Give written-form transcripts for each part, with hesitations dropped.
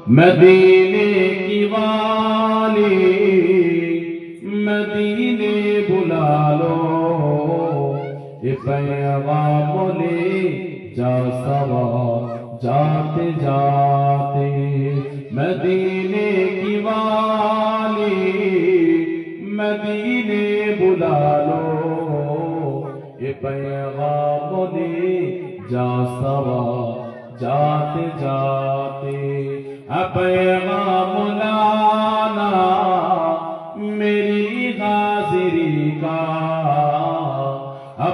मदीने की वाली मदीने बुला लो, ये पैगाम ले जा सवा जाते जाते। मदीने की वाली मदीने बुला लो, ये पैगाम ले जा सवा जाते जाते। पैगाम लाना मेरी हाजिरी का,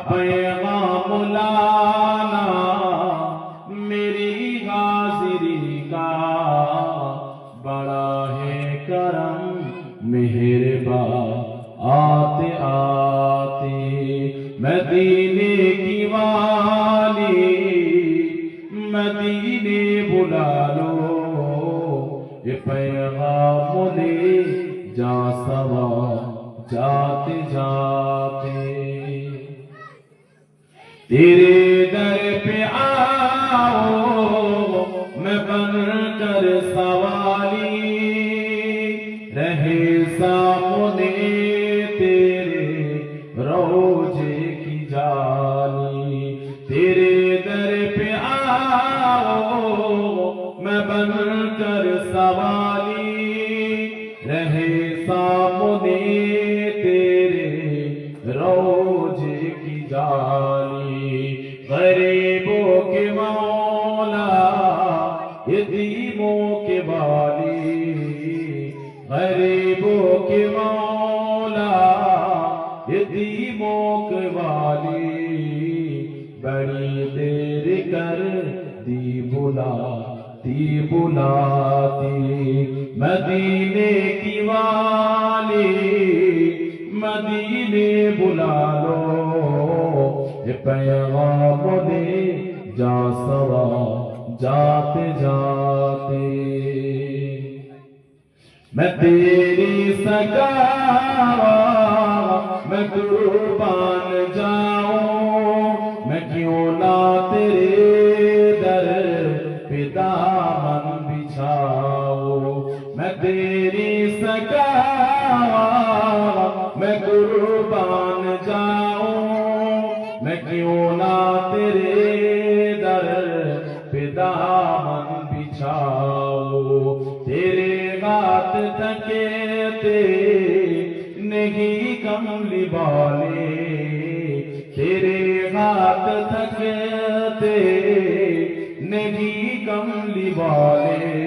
पैगाम लाना मेरी हाजिरी का। बड़ा है करम मेहरबान आते आते। मदीने की वाली मदीने बुला लो, ये पैगाम ले जा सवा जाते जाते। तेरे दर पे आओ मैं बनकर सवाली, रहे सामने तेरे रोजे की जाली। तेरे दर पे आओ मैं बनकर सवाली, रहे सामने तेरे रोजे की जाली। गरीबों के मौला यतीमों के वाली, गरीबों के मौला यतीमों के वाली। बड़ी देर कर दी बुलाती मदीने की वाली मदीने बुला लो, ये पैगाम ले जा सवा जाते जाते। मैं तेरी सगावा मैं कुर्बान जाऊं, मैं क्यों ना तेरे दर पे दामन बिछाऊं। मैं तेरी सगावा मैं कुर्बान जाऊं, मैं क्यों ना तेरे दर पे दामन बिछाऊं। तेरे बात तके नहीं कमली वाले, तेरे हाथ थकते नहीं कमली वाले।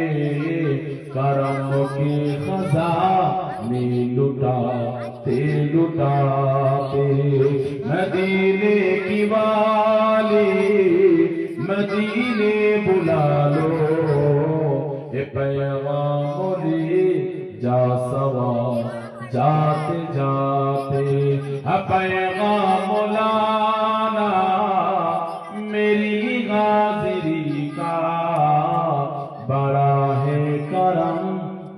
करम के खजाने लुटाते लुटाते। मदीने की वाली मदीने बुला लो, ये पैगाम ले जा सवा जाते जाते। पैगाम लाना मेरी हाजिरी का। बड़ा है करम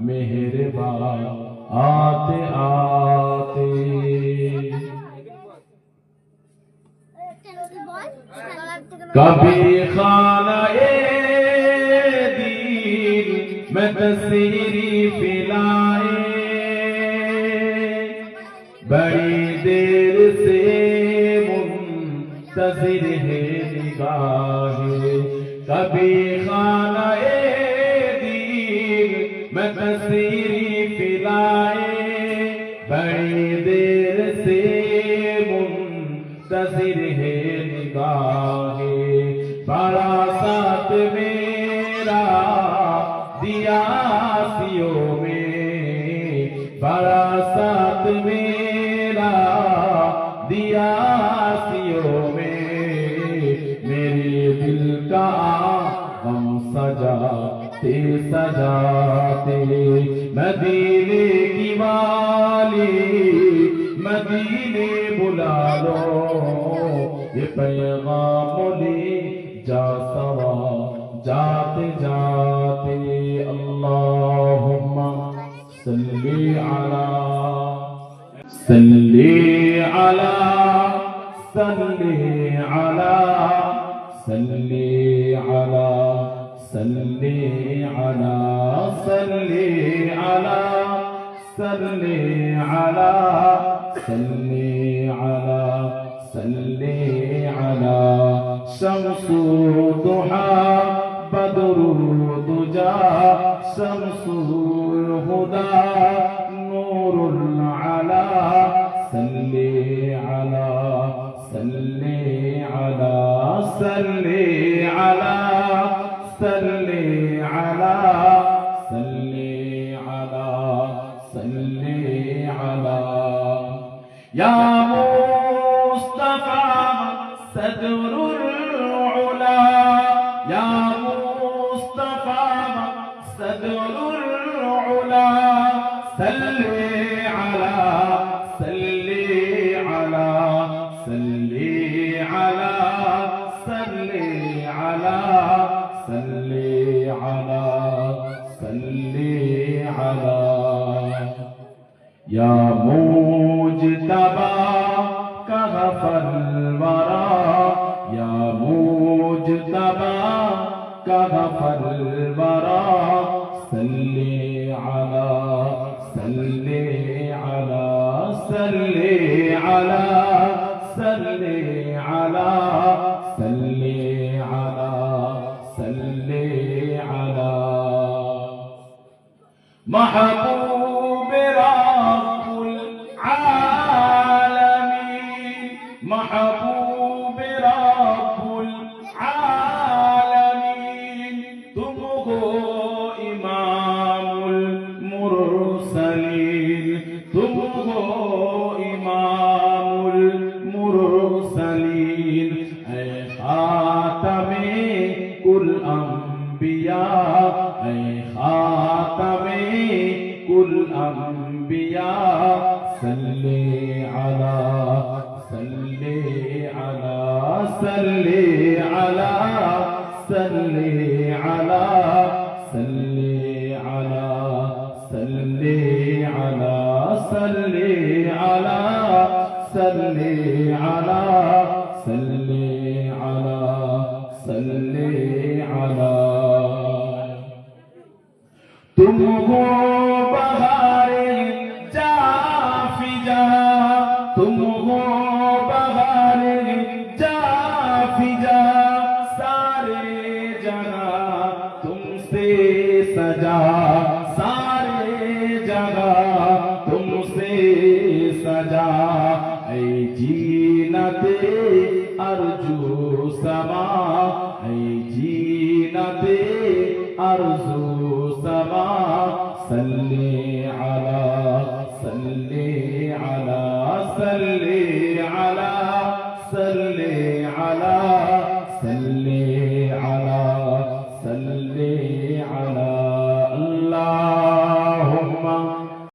मेहरबान आते आते। कभी खाना दीन में तस्वीर फिलाए, बड़ी देर से मुंतज़िर है निगाहे। कभी खाना दीन में तस्वीर फिलाए, बड़ी देर से मुंतज़िर है निगाहे। बड़ा साथ मेरा दिया सियों में, बड़ा साथ मेरा दिया सियों में। मेरे दिल का हम सजाते सजाते। मदीने की वाली मदीने बुला लो, ये पैगाम ले जा सवा जाते जाते। अल्लाहुम्मा सल्ली अला सल्ली अला सल्ली अला सल्ली अला सल्ली अला صلي على صلي على صلي على صلي على شمس الضحى بدر الدجى شمس الهدى نور على صلي على صلي على صلي على صلي على صلي على صلي على يا مصطفى صدر العلا يا مصطفى صدر العلا صلي على صلي على صلي على صلي على صلي على صلي على يا مجتبى كغفر الورى يا مجتبى كغفر الورى صلي على صلي على صلي على صلي على صلي على صلي على محبوب رب العالمين محبوب رب العالمين तुम हो इमाम المرسلين तुम हो इमाम المرسلين ऐ खातमे कुल अंबिया ऐ खातमे कुल अंबिया सल्ले अला सल्ले अला सल्ले अला सल्ले अला सल्ले अला सल्ले अला सल्ले अला सल्ले अला सल्ले अला सल्ले अला तुम हो बहारे जाफिजा तुम हो बहारे जाफिजा सारे जगह तुमसे सजा सारे जगह तुमसे सजा ऐ जीनते अर्जू समा ऐ जीनते अर्जू समा सल्ले अला सल्ले अला सल्ले